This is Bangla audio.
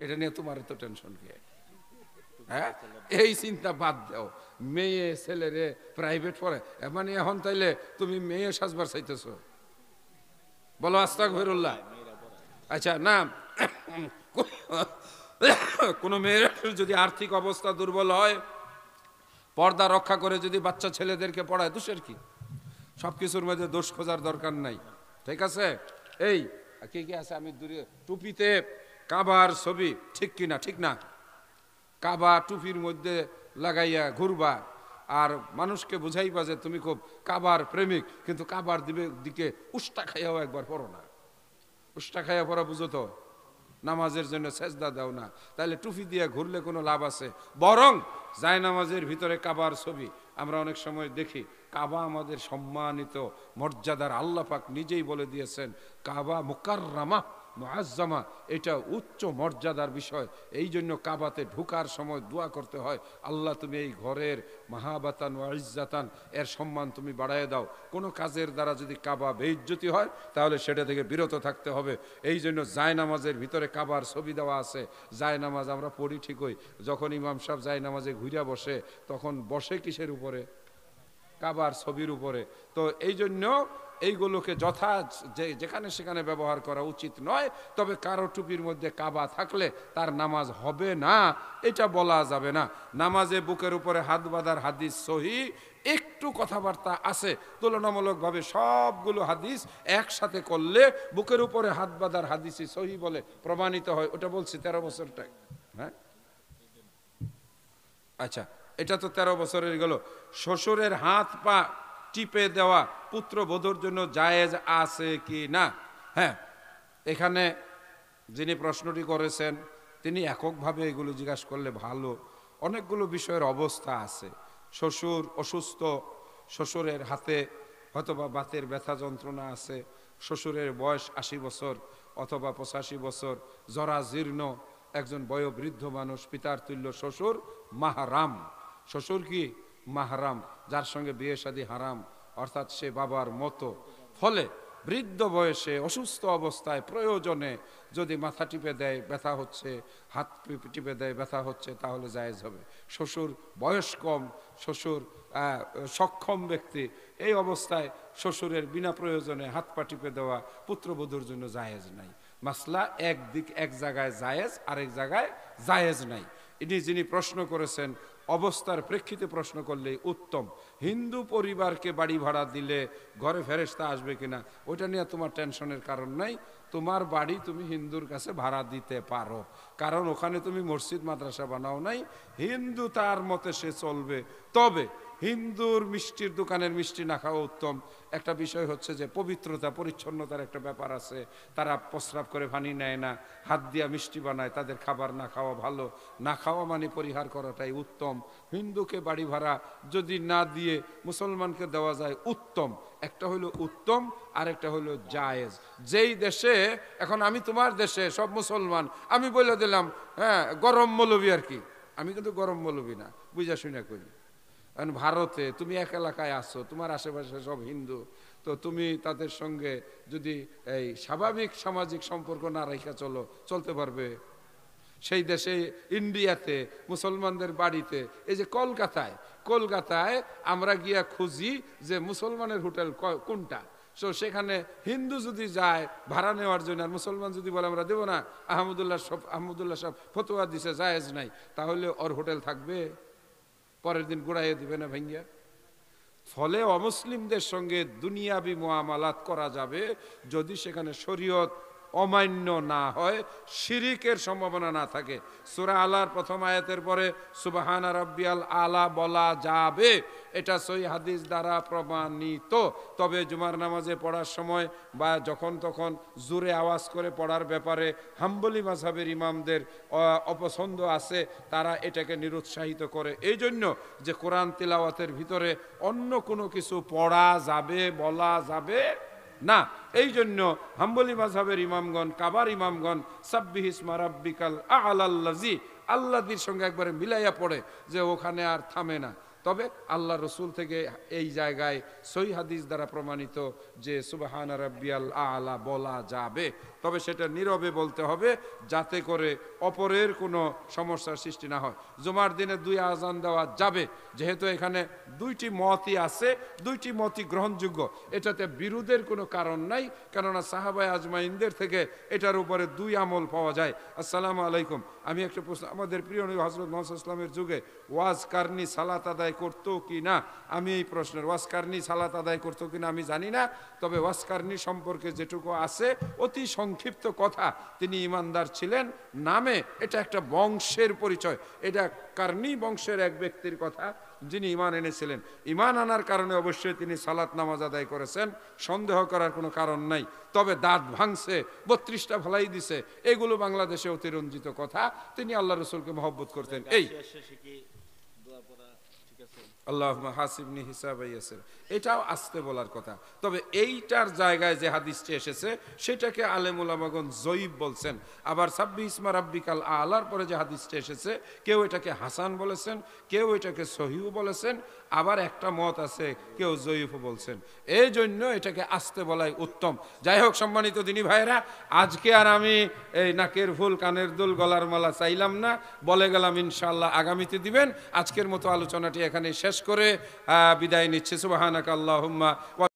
এটা নিয়ে তোমার তো টেনশন কে? হ্যাঁ, এই চিন্তা বাদ দাও। মেয়ে ছেলেরে প্রাইভেট পড়ে, মানে এখন তাইলে তুমি মেয়ে সাজবার চাইতেছো? বলো আস্তাগফিরুল্লাহ। আচ্ছা না, কোন মেয়ের যদি আর্থিক অবস্থা দুর্বল হয়, পর্দা রক্ষা করে যদি বাচ্চা ছেলেদেরকে পড়ায়, দোষের কি? সবকিছুর মধ্যে দোষ খোঁজার দরকার নাই, ঠিক আছে? এই কি কি আছে, আমি দূরে টুপিতে কাবার ছবি, ঠিক কিনা? ঠিক না? কাবা টুপির মধ্যে লাগাইয়া ঘুরবা আর মানুষকে বুঝাইবা যে তুমি খুব কাবার প্রেমিক, কিন্তু কাবার দিকে উষ্টা খাইয়াও একবার পড়ো না। উষ্টা খাইয়া পড়া বুঝো তো? নামাজের জন্য সেজদা দাও না, তাহলে টুপি দিয়ে ঘুরলে কোনো লাভ আছে? বরং যায় নামাজের ভিতরে কাবার ছবি। আমরা অনেক সময় দেখি কাবা আমাদের সম্মানিত মর্যাদার, আল্লাহ পাক নিজেই বলে দিয়েছেন কাবা মুকাররামা মুআজ্জামা, এটা উচ্চ মর্যাদার বিষয়। এই জন্য কাবাতে ঢুকার সময় দোয়া করতে হয়, আল্লাহ তুমি এই ঘরের মাহাবাতান ওয়া ইজ্জাতান, এর সম্মান তুমি বাড়ায় দাও। কোনো কাজের দ্বারা যদি কাবা বেইজ্জতি হয় তাহলে সেটা থেকে বিরত থাকতে হবে। এই জন্য জায়নামাজের ভিতরে কাবার ছবি দেওয়া আছে। জায়নামাজ আমরা পড়ি ঠিকই, যখন ইমাম সাহেব জায়নামাজে ঘুরিয়া বসে তখন বসে কিসের উপরে? কাবার ছবির উপরে। তো এই জন্য এইগুলোকে যেখানে সেখানে ব্যবহার করা উচিত নয়। তবে কারো টুপির মধ্যে কাবা থাকলে তার নামাজ হবে না, এটা বলা যাবে না। নামাজে বুকের উপরে হাত বাঁধার হাদিস সহি, একটু কথাবার্তা আছে তুলনামূলকভাবে। সবগুলো হাদিস একসাথে করলে বুকের উপরে হাত বাঁধার হাদিসই সহি বলে প্রমাণিত হয়। ওটা বলছি 13 বছরটাই। হ্যাঁ, আচ্ছা, এটা তো 13 বছরের গেল। শ্বশুরের হাত পা টিপে দেওয়া পুত্রবধূর জন্য জায়েজ আছে কি না? হ্যাঁ, এখানে যিনি প্রশ্নটি করেছেন তিনি এককভাবে এগুলো জিজ্ঞাসা করলে ভালো। অনেকগুলো বিষয়ের অবস্থা আছে। শ্বশুর অসুস্থ, শ্বশুরের হাতে হয়তোবা বাতের ব্যথা যন্ত্রণা আছে, শ্বশুরের বয়স 80 বছর অথবা 85 বছর, জরাজীর্ণ একজন বয়োবৃদ্ধ মানুষ, পিতার তুল্য শ্বশুর মাহারাম। শ্বশুর কি মাহারাম? যার সঙ্গে বিয়ে শাদী হারাম, অর্থাৎ সে বাবার মতো। ফলে বৃদ্ধ বয়সে অসুস্থ অবস্থায় প্রয়োজনে যদি মাথা টিপে দেয় ব্যথা হচ্ছে, হাত টিপে দেয় ব্যথা হচ্ছে, তাহলে জায়েজ হবে। শ্বশুর বয়স কম, শ্বশুর সক্ষম ব্যক্তি, এই অবস্থায় শ্বশুরের বিনা প্রয়োজনে হাত পা টিপে দেওয়া পুত্রবধূর জন্য জায়েজ নাই। মাসলা এক জায়গায় জায়েজ, আরেক জায়গায় জায়েজ নাই। যিনি প্রশ্ন করেছেন অবস্থার প্রেক্ষিতে প্রশ্ন করলেই উত্তম। হিন্দু পরিবারকে বাড়ি ভাড়া দিলে ঘরে ফেরেশতা আসবে কিনা, ওইটা নিয়ে তোমার টেনশনের কারণ নাই। তোমার বাড়ি তুমি হিন্দুর কাছে ভাড়া দিতে পারো, কারণ ওখানে তুমি মসজিদ মাদ্রাসা বানাও নাই। হিন্দু তার মতে সে চলবে। তবে হিন্দুর মিষ্টির দোকানের মিষ্টি না খাওয়া উত্তম। একটা বিষয় হচ্ছে যে পবিত্রতা পরিচ্ছন্নতার একটা ব্যাপার আছে। তারা প্রস্রাব করে পানি নেয় না, হাত দিয়া মিষ্টি বানায়, তাদের খাবার না খাওয়া ভালো। না খাওয়া মানে পরিহার করাটাই উত্তম। হিন্দুকে বাড়ি ভাড়া যদি না দিয়ে মুসলমানকে দেওয়া যায় উত্তম। একটা হলো উত্তম, আর একটা হলো জায়েজ। যেই দেশে, এখন আমি তোমার দেশে সব মুসলমান, আমি বলে দিলাম হ্যাঁ গরম মৌলবি আর কি, আমি কিন্তু গরম মৌলবি না, বুঝা শুনে করি। কারণ ভারতে তুমি এক এলাকায় আছো, তোমার আশেপাশে সব হিন্দু, তো তুমি তাদের সঙ্গে যদি এই স্বাভাবিক সামাজিক সম্পর্ক না রেখে চলতে পারবে? সেই দেশে ইন্ডিয়াতে মুসলমানদের বাড়িতে, এই যে কলকাতায় আমরা গিয়া খুঁজি যে মুসলমানের হোটেল কোনটা। তো সেখানে হিন্দু যদি যায় ভাড়া নেওয়ার জন্য, আর মুসলমান যদি বলে আমরা দেবো না, আহমদুল্লাহ সাহেব ফতোয়া দিছে জায়েজ নাই, তাহলে ওর হোটেল থাকবে? পরের দিন গুড়াইয়ে দিবে না ভাঙ্গিয়া? ফলে অমুসলিমদের সঙ্গে দুনিয়াবি মুআমালাত করা যাবে যদি সেখানে শরীয়ত অমান্য না হয়, শিরিকের সম্ভাবনা না থাকে। সূরা আলার প্রথম আয়াতের পরে সুবহানা রাব্বিয়াল আলা বলা যাবে, এটা সহিহ হাদিস দ্বারা প্রমাণিত। তবে জুমার নামাজে পড়ার সময় বা যখন তখন জোরে আওয়াজ করে পড়ার ব্যাপারে হাম্বলি মাযহাবের ইমামদের অপছন্দ আছে, তারা এটাকে নিরুৎসাহিত করে। এই জন্য যে কোরআন তিলাওয়াতের ভিতরে অন্য কোনো কিছু পড়া যাবে, বলা যাবে না। এই জন্য হাম্বলি মাযহাবের ইমামগণ, কাবার ইমামগণ সাব্বিহ ইসমা রাব্বিকাল আ'লাল্লাযী, আল্লাহর সঙ্গে একবারে মিলাইয়া পড়ে, যে ওখানে আর থামে না। তবে আল্লাহ রসুল থেকে এই জায়গায় সহিহ হাদিস দ্বারা প্রমাণিত যে সুবহানা রাব্বিয়াল আ'লা বলা যাবে। তবে সেটা নীরবে বলতে হবে, যাতে করে অপরের কোনো সমস্যার সৃষ্টি না হয়। জুমার দিনে 2 আজান দেওয়া যাবে, যেহেতু এখানে 2টি মতই আছে, 2টি মতই গ্রহণযোগ্য, এটাতে বিরোধের কোনো কারণ নাই, কেননা সাহাবায়ে আজমাইনদের থেকে এটার উপরে 2 আমল পাওয়া যায়। আসসালামু আলাইকুম। আমি একটা প্রশ্ন, আমাদের প্রিয় নবী হযরত মুহাম্মদ সাল্লাল্লাহু আলাইহি ওয়াসাল্লামের যুগে ওয়াজ কারনি সালাত আদায় করতো কি না? আমি এই প্রশ্নের, ওয়াজ কারনি সালাত আদায় করতো কিনা আমি জানি না, তবে ওয়াজ কারনি সম্পর্কে যেটুকু আছে অতি সংক্ষিপ্ত কথা, তিনি ইমানদার ছিলেন নামে, এটা একটা বংশের পরিচয়, এটা কারনি বংশের এক ব্যক্তির কথা যিনি ঈমান এনেছিলেন। ঈমান আনার কারণে অবশ্যই তিনি সালাত নামাজ আদায় করেছেন, সন্দেহ করার কোনো কারণ নাই। তবে দাঁত ভাঙছে, 32টা ফলাই দিছে, এগুলো বাংলাদেশে অতিরঞ্জিত কথা। তিনি আল্লাহ রসুলকে মহব্বত করতেন। এই আল্লাহুম্মা হাসিবনি হিসাবান ইয়াসির, এটাও আস্তে বলার কথা। তবে এইটার জায়গায় যে হাদিসটি এসেছে সেটাকে আলেম উলামাগণ যঈফ বলছেন। আবার সাব্বি ইসমা রাব্বিকাল আলার পরে যে হাদিসটি এসেছে, কেউ এটাকে হাসান বলেছেন, কেউ এটাকে সহিহ বলেছেন, আবার একটা মত আছে কেউ যঈফও বলছেন। এই জন্য এটাকে আস্তে বলাই উত্তম। যাই হোক সম্মানিত দিনী ভাইয়েরা, আজকে আর আমি এই নাকের ফুল, কানের দুল, গলার মালা চাইলাম না, বলে গেলাম ইনশাআল্লাহ আগামীতে দিবেন। আজকের মতো আলোচনাটি এখানে শেষ করে বিদায় নিচ্ছে। সুবহানাকা আল্লাহুম্মা